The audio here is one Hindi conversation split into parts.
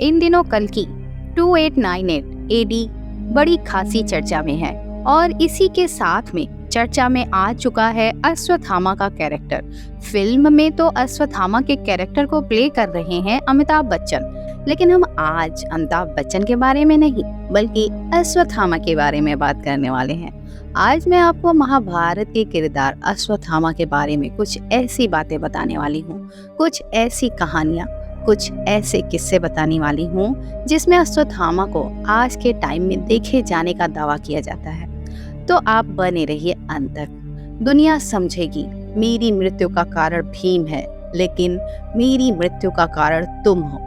इन दिनों कल्कि 2898 एडी बड़ी खासी चर्चा में है और इसी के साथ में चर्चा में आ चुका है अश्वत्थामा का कैरेक्टर। फिल्म में तो अश्वत्थामा के कैरेक्टर को प्ले कर रहे हैं अमिताभ बच्चन, लेकिन हम आज अमिताभ बच्चन के बारे में नहीं बल्कि अश्वत्थामा के बारे में बात करने वाले हैं। आज मैं आपको महाभारत के किरदार अश्वत्थामा के बारे में कुछ ऐसी बातें बताने वाली हूँ, कुछ ऐसी कहानियाँ, कुछ ऐसे किस्से बताने वाली हूँ जिसमें अश्वत्थामा को आज के टाइम में देखे जाने का दावा किया जाता है। तो आप बने रहिए अंत तक। दुनिया समझेगी मेरी मृत्यु का कारण भीम है, लेकिन मेरी मृत्यु का कारण तुम हो।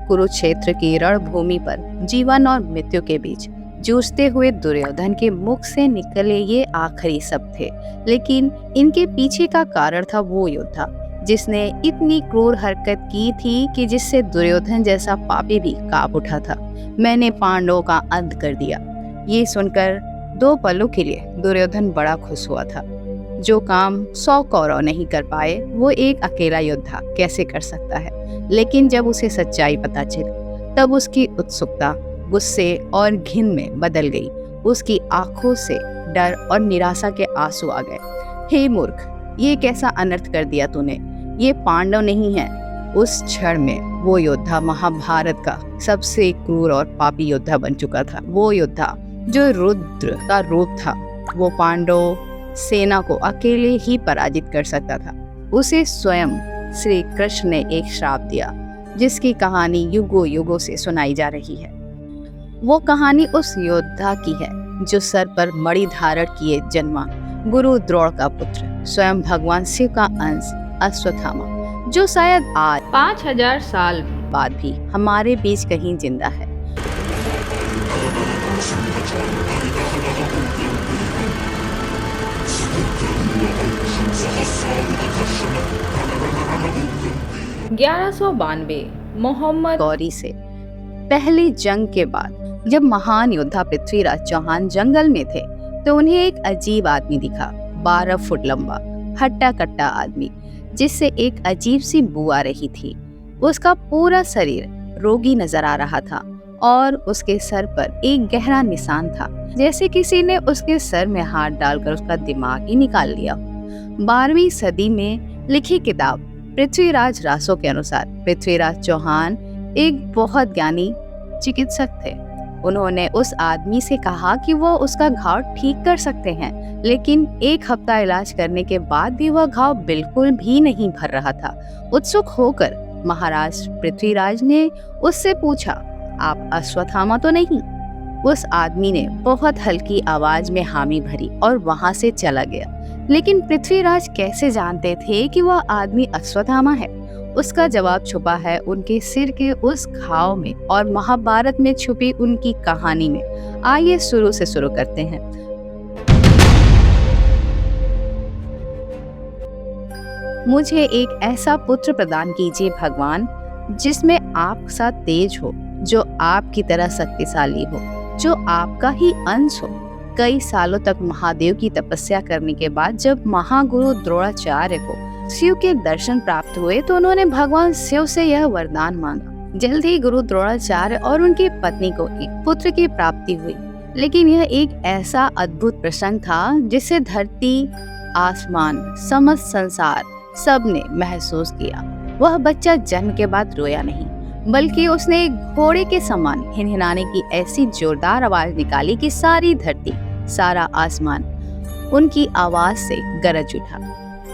कुरुक्षेत्र की रणभूमि पर जीवन और मृत्यु के बीच जूझते हुए दुर्योधन के मुख से निकले ये आखिरी शब्द थे, लेकिन इनके पीछे का कारण था वो योद्धा जिसने इतनी क्रूर हरकत की थी कि जिससे दुर्योधन जैसा पापी भी कांप उठा था। मैंने पांडवों का अंत कर दिया। ये सुनकर 2 पलों के लिए दुर्योधन बड़ा खुश हुआ था। जो काम 100 कौरव नहीं कर पाए वो एक अकेला योद्धा कैसे कर सकता है। लेकिन जब उसे सच्चाई पता चली तब उसकी उत्सुकता गुस्से और घिन में बदल गई। उसकी आंखों से डर और निराशा के आंसू आ गए। हे मूर्ख, ये कैसा अनर्थ कर दिया तूने। ये पांडव नहीं है। उस क्षण में वो योद्धा महाभारत का सबसे क्रूर और पापी योद्धा बन चुका था। वो योद्धा जो रुद्र का रूप था। वो पांडव सेना को अकेले ही पराजित कर सकता था। उसे स्वयं श्री कृष्ण ने एक श्राप दिया जिसकी कहानी युगों युगों से सुनाई जा रही है। वो कहानी उस योद्धा की है जो सर पर मणि धारण किए जन्मा, गुरु द्रोण का पुत्र, स्वयं भगवान शिव का अंश अश्वत्थामा, जो शायद आज 5000 साल बाद भी हमारे बीच कहीं जिंदा है। मोहम्मद गौरी से पहली जंग के बाद जब महान योद्धा पृथ्वीराज चौहान जंगल में थे तो उन्हें एक अजीब आदमी दिखा। 12 फुट लंबा हट्टा कट्टा आदमी जिससे एक अजीब सी बू आ रही थी। उसका पूरा शरीर रोगी नजर आ रहा था और उसके सर पर एक गहरा निशान था, जैसे किसी ने उसके सर में हाथ डालकर उसका दिमाग ही निकाल लिया। 12वीं सदी में लिखी किताब पृथ्वीराज रासो के अनुसार पृथ्वीराज चौहान एक बहुत ज्ञानी चिकित्सक थे। उन्होंने उस आदमी से कहा कि वो उसका घाव ठीक कर सकते हैं, लेकिन 1 हफ्ता इलाज करने के बाद भी वह घाव बिल्कुल भी नहीं भर रहा था। उत्सुक होकर महाराज पृथ्वीराज ने उससे पूछा, आप अश्वत्थामा तो नहीं? उस आदमी ने बहुत हल्की आवाज में हामी भरी और वहां से चला गया। लेकिन पृथ्वीराज कैसे जानते थे कि वह आदमी अश्वत्थामा है? उसका जवाब छुपा है उनके सिर के उस घाव में और महाभारत में छुपी उनकी कहानी में। आइए शुरू से शुरू करते हैं। मुझे एक ऐसा पुत्र प्रदान कीजिए भगवान, जिसमें आप सा तेज हो, जो आपकी तरह शक्तिशाली हो, जो आपका ही अंश हो। कई सालों तक महादेव की तपस्या करने के बाद जब महागुरु द्रोणाचार्य को शिव के दर्शन प्राप्त हुए तो उन्होंने भगवान शिव से यह वरदान मांगा। जल्द ही गुरु द्रोणाचार्य और उनकी पत्नी को एक पुत्र की प्राप्ति हुई। लेकिन यह एक ऐसा अद्भुत प्रसंग था जिसे धरती, आसमान, समस्त संसार सबने महसूस किया। वह बच्चा जन्म के बाद रोया नहीं, बल्कि उसने एक घोड़े के समान हिनहिनाने की ऐसी जोरदार आवाज निकाली कि सारी धरती, सारा आसमान उनकी आवाज से गरज उठा।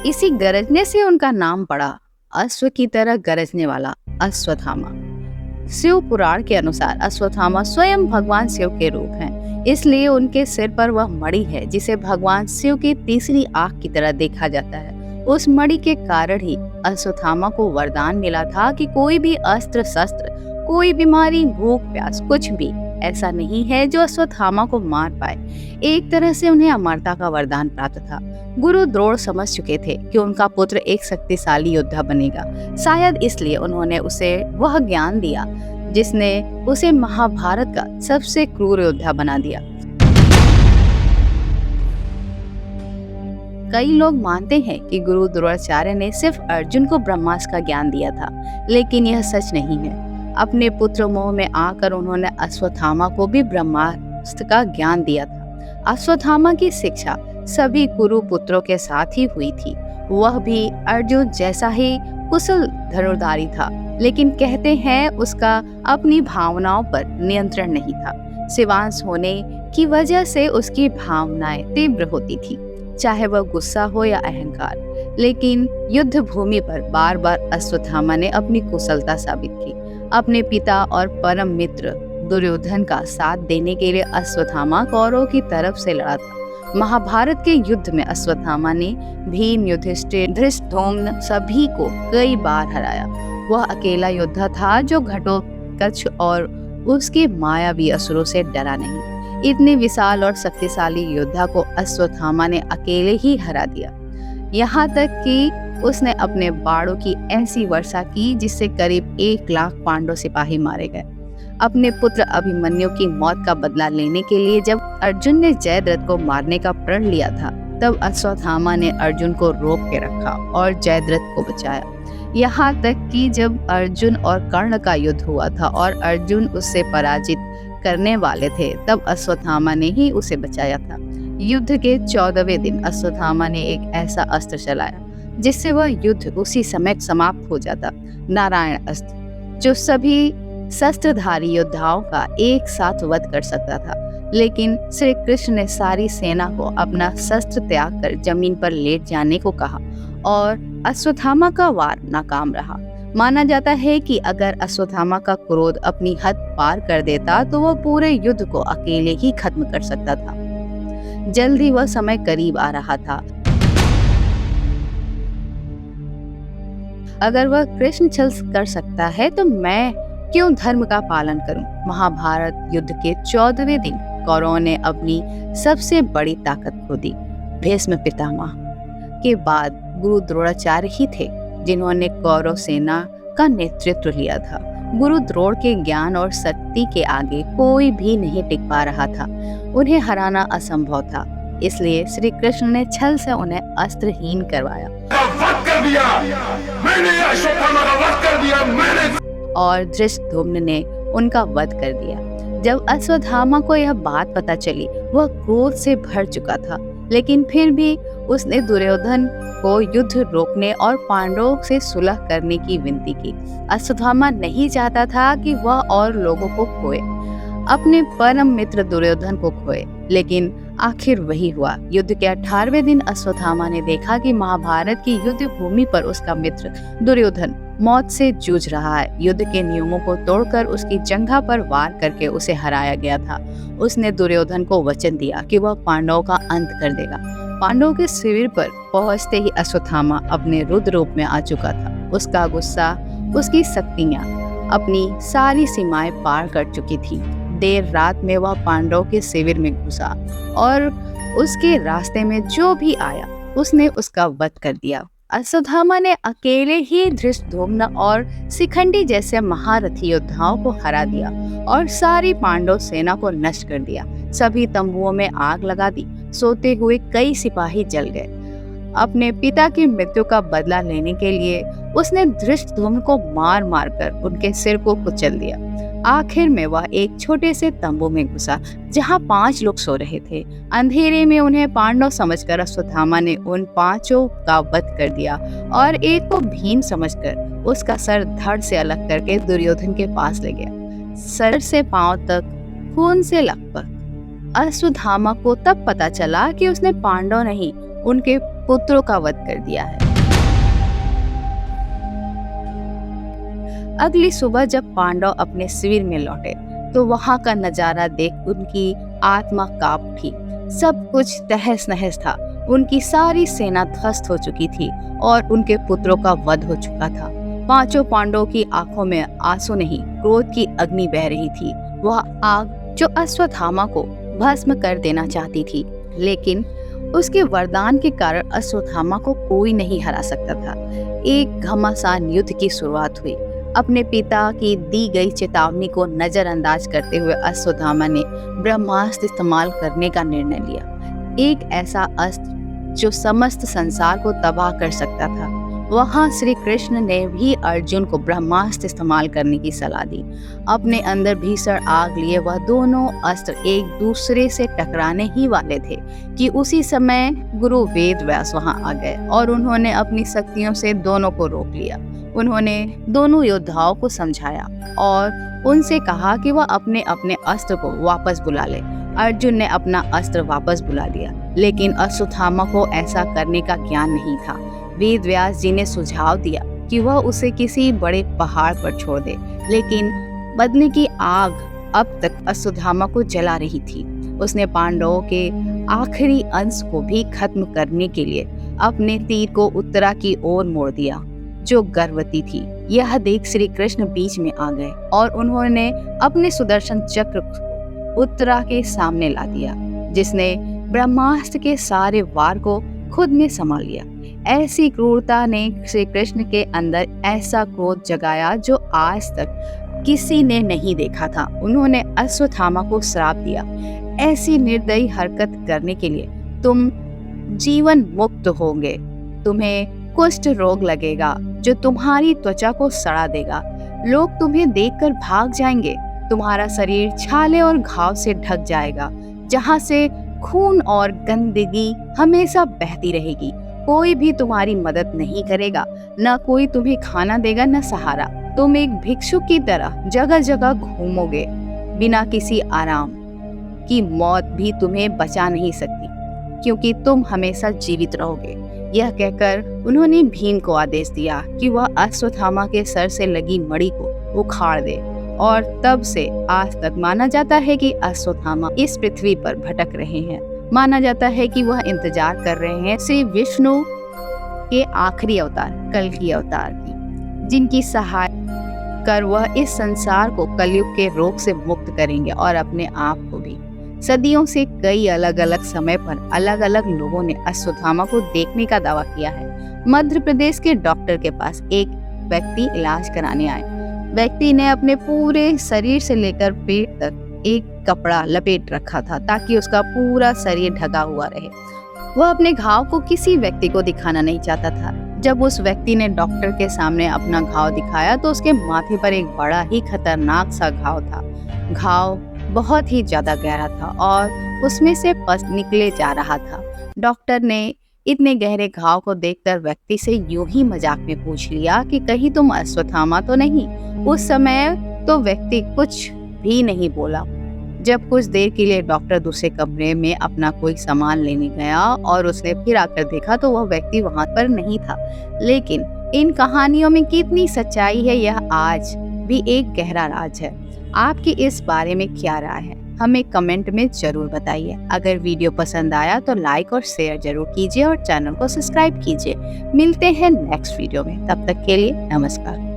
इसी गरजने से उनका नाम पड़ा अश्व की तरह गरजने वाला अश्वत्थामा। शिव पुराण के अनुसार अश्वत्थामा स्वयं भगवान शिव के रूप हैं, इसलिए उनके सिर पर वह मणि है जिसे भगवान शिव की तीसरी आंख की तरह देखा जाता है। उस मणि के कारण ही अश्वत्थामा को वरदान मिला था कि कोई भी अस्त्र शस्त्र, कोई बीमारी, भूख प्यास, कुछ भी ऐसा नहीं है जो अश्वत्थामा को मार पाए। एक तरह से उन्हें अमरता का वरदान प्राप्त था। गुरु द्रोण समझ चुके थे कि उनका पुत्र एक शक्तिशाली योद्धा बनेगा। शायद इसलिए उन्होंने उसे वह ज्ञान दिया जिसने उसे महाभारत का सबसे क्रूर योद्धा बना दिया। कई लोग मानते हैं कि गुरु द्रोणाचार्य ने सिर्फ अर्जुन को ब्रह्मास्त्र का ज्ञान दिया था, लेकिन यह सच नहीं है। अपने पुत्र मोह में आकर उन्होंने अश्वत्थामा को भी ब्रह्मास्त्र का ज्ञान दिया था। अश्वत्थामा की शिक्षा सभी कुरु पुत्रों के साथ ही हुई थी। वह भी अर्जुन जैसा ही कुशल धनुर्धारी था, लेकिन कहते हैं उसका अपनी भावनाओं पर नियंत्रण नहीं था। शिवांश होने की वजह से उसकी भावनाएं तीव्र होती थी, चाहे वह गुस्सा हो या अहंकार। लेकिन युद्ध भूमि पर बार बार अश्वत्थामा ने अपनी कुशलता साबित की। अपने पिता और परम मित्र दुर्योधन का साथ देने के लिए अश्वत्थामा कौरवों की तरफ से लड़ा था। महाभारत के युद्ध में अश्वत्थामा ने भीम, युधिष्ठिर, धृष्टद्युम्न सभी को कई बार हराया। वह अकेला योद्धा था जो घटोत्कच और उसके मायावी असुरों से डरा नहीं। इतने विशाल और शक्तिशाली योद्धा को अश्वत्थामा ने अकेले ही हरा दिया। यहाँ तक कि उसने अपने बाणों की ऐसी वर्षा की जिससे करीब 1 लाख पांडव सिपाही मारे गए। अपने पुत्र अभिमन्यु की मौत का बदला लेने के लिए जब अर्जुन ने जयद्रथ को मारने का प्रण लिया था, तब अश्वत्थामा ने अर्जुन को रोक के रखा और जयद्रथ को बचाया। यहाँ तक कि जब अर्जुन और कर्ण का युद्ध हुआ था और अर्जुन उससे पराजित करने वाले थे, तब अश्वत्थामा ने ही उसे बचाया था। युद्ध के 14वें दिन अश्वत्थामा ने एक ऐसा अस्त्र चलाया जिससे वह युद्ध उसी समय समाप्त हो जाता। नारायण अस्त्र, जो सभी शस्त्रधारी योद्धाओं का एक साथ वध कर सकता था। लेकिन श्री कृष्ण ने सारी सेना को अपना शस्त्र त्याग कर जमीन पर लेट जाने को कहा और अश्वत्थामा का वार नाकाम रहा। माना जाता है कि अगर अश्वत्थामा का क्रोध अपनी हद पार कर देता तो वह पूरे युद्ध को अकेले ही खत्म कर सकता था। जल्द ही वह समय करीब आ रहा था। अगर वह कृष्ण छल कर सकता है तो मैं क्यों धर्म का पालन करूं? महाभारत युद्ध के 14वें दिन कौरवों ने अपनी सबसे बड़ी ताकत खो दी। भीष्म पितामह के बाद गुरु द्रोणाचार्य ही थे जिन्होंने कौरव सेना का नेतृत्व लिया था। गुरु द्रोण के ज्ञान और शक्ति के आगे कोई भी नहीं टिक पा रहा था। उन्हें हराना असंभव था, इसलिए श्री कृष्ण ने छल से उन्हें अस्त्रहीन करवाया और धृष्टद्युम्न ने उनका वध कर दिया। जब अश्वत्थामा को यह बात पता चली, वह क्रोध से भर चुका था, लेकिन फिर भी उसने दुर्योधन को युद्ध रोकने और पांडवों से सुलह करने की विनती की। अश्वत्थामा नहीं चाहता था कि वह और लोगों को खोए, अपने परम मित्र दुर्योधन को खोए, लेकिन आखिर वही हुआ। युद्ध के 18वें दिन अश्वत्थामा ने देखा कि महाभारत की युद्ध भूमि पर उसका मित्र दुर्योधन मौत से जूझ रहा है। युद्ध के नियमों को तोड़कर उसकी जंघा पर वार करके उसे हराया गया था। उसने दुर्योधन को वचन दिया कि वह पांडवों का अंत कर देगा। पांडवों के शिविर पर पहुंचते ही अश्वत्थामा अपने रुद्र रूप में आ चुका था। उसका गुस्सा, उसकी शक्तियां अपनी सारी सीमाएं पार कर चुकी थी। देर रात में वह पांडवों के शिविर में घुसा और उसके रास्ते में जो भी आया उसने उसका वध कर दिया। अश्वत्थामा ने अकेले ही धृष्टद्युम्न और शिखंडी जैसे महारथी योद्धाओं को हरा दिया और सारी पांडव सेना को नष्ट कर दिया। सभी तंबुओं में आग लगा दी। सोते हुए कई सिपाही जल गए। अपने पिता की मृत्यु का बदला लेने के लिए उसने धृष्टद्युम्न को मार मार कर उनके सिर को कुचल दिया। आखिर में वह एक छोटे से तंबू में घुसा जहां 5 लोग सो रहे थे। अंधेरे में उन्हें पांडव समझकर अश्वत्थामा ने उन 5 का वध कर दिया और एक को भीम समझकर उसका सर धड़ से अलग करके दुर्योधन के पास ले गया। सर से पांव तक खून से लकपक। अश्वत्थामा को तब पता चला कि उसने पांडव नहीं, उनके पुत्रों का वध कर दिया है। अगली सुबह जब पांडव अपने शिविर में लौटे तो वहां का नजारा देख उनकी आत्मा कांप उठी। सब कुछ तहस नहस था। उनकी सारी सेना ध्वस्त हो चुकी थी और उनके पुत्रों का वध हो चुका था। 5 पांडवों की आंखों में आंसू नहीं, क्रोध की अग्नि बह रही थी। वह आग जो अश्वत्थामा को भस्म कर देना चाहती थी, लेकिन उसके वरदान के कारण अश्वत्थामा को कोई नहीं हरा सकता था। एक घमासान युद्ध की शुरुआत हुई। अपने पिता की दी गई चेतावनी को नजरअंदाज करते हुए अश्वत्थामा ने ब्रह्मास्त्र इस्तेमाल करने का निर्णय लिया। एक ऐसा अस्त्र जो समस्त संसार को तबाह कर सकता था। वहाँ श्री कृष्ण ने भी अर्जुन को ब्रह्मास्त्र इस्तेमाल करने की सलाह दी। अपने अंदर भीषण आग लिए वह दोनों अस्त्र एक दूसरे से टकराने ही वाले थे कि उसी समय गुरु वेद व्यास वहाँ आ गए और उन्होंने अपनी शक्तियों से दोनों को रोक लिया। उन्होंने दोनों योद्धाओं को समझाया और उनसे कहा कि वह अपने अपने अस्त्र को वापस बुला ले। अर्जुन ने अपना अस्त्र वापस बुला लिया, लेकिन अश्वत्थामा को ऐसा करने का ज्ञान नहीं था। वेद व्यास जी ने सुझाव दिया कि वह उसे किसी बड़े पहाड़ पर छोड़ दे, लेकिन बदले की आग अब तक अश्वत्थामा को जला रही थी। उसने पांडवों के आखिरी अंश को भी खत्म करने के लिए अपने तीर को उत्तरा की ओर मोड़ दिया, जो गर्भवती थी। यह देख श्री कृष्ण बीच में आ गए और उन्होंने अपने सुदर्शन चक्र को उत्तरा के सामने ला दिया, जिसने ब्रह्मास्त्र के सारे वार को खुद में संभाल लिया। ऐसी क्रूरता ने श्री कृष्ण के अंदर ऐसा क्रोध जगाया जो आज तक किसी ने नहीं देखा था। उन्होंने अश्वत्थामा को श्राप दिया, ऐसी निर्दयी हरकत करने के लिए तुम जीवन मुक्त होंगे। तुम्हें कुष्ठ रोग लगेगा जो तुम्हारी त्वचा को सड़ा देगा। लोग तुम्हें देखकर भाग जाएंगे। तुम्हारा शरीर छाले और घाव से ढक जाएगा, जहां से खून और गंदगी हमेशा बहती रहेगी। कोई भी तुम्हारी मदद नहीं करेगा, न कोई तुम्हें खाना देगा न सहारा। तुम एक भिक्षुक की तरह जगह जगह घूमोगे, बिना किसी आराम की। मौत भी तुम्हें बचा नहीं सकती, क्योंकि तुम हमेशा जीवित रहोगे। यह कहकर उन्होंने भीम को आदेश दिया कि वह अश्वत्थामा के सर से लगी मणि को उखाड़ दे, और तब से आज तक माना जाता है कि अश्वत्थामा इस पृथ्वी पर भटक रहे हैं। माना जाता है कि वह इंतजार कर रहे हैं श्री विष्णु के आखिरी अवतार, कल्कि अवतार की, जिनकी सहायता कर वह इस संसार को कलयुग के रोग से मुक्त करेंगे और अपने आप को भी। सदियों से कई अलग अलग समय पर अलग अलग लोगों ने अश्वत्थामा को देखने का दावा किया है। मध्य प्रदेश के डॉक्टर के पास एक व्यक्ति इलाज कराने आए। व्यक्ति ने अपने पूरे शरीर से लेकर पेट तक एक कपड़ा लपेट रखा था, ताकि उसका पूरा शरीर ढका हुआ रहे। वह अपने घाव को किसी व्यक्ति को दिखाना नहीं चाहता था। जब उस व्यक्ति ने डॉक्टर के सामने अपना घाव दिखाया तो उसके माथे पर एक बड़ा ही खतरनाक सा घाव था। घाव बहुत ही ज्यादा गहरा था और उसमें से पस निकले जा रहा था। डॉक्टर ने इतने गहरे घाव को देखकर व्यक्ति से यूं ही मजाक में पूछ लिया कि कहीं तुम अश्वत्थामा तो नहीं। उस समय तो व्यक्ति कुछ भी नहीं बोला। जब कुछ देर के लिए डॉक्टर दूसरे कमरे में अपना कोई सामान लेने गया और उसने फिर आकर देखा तो वह व्यक्ति वहां पर नहीं था। लेकिन इन कहानियों में कितनी सच्चाई है, यह आज भी एक गहरा राज है। आपकी इस बारे में क्या राय है, हमें कमेंट में जरूर बताइए। अगर वीडियो पसंद आया तो लाइक और शेयर जरूर कीजिए और चैनल को सब्सक्राइब कीजिए। मिलते हैं नेक्स्ट वीडियो में, तब तक के लिए नमस्कार।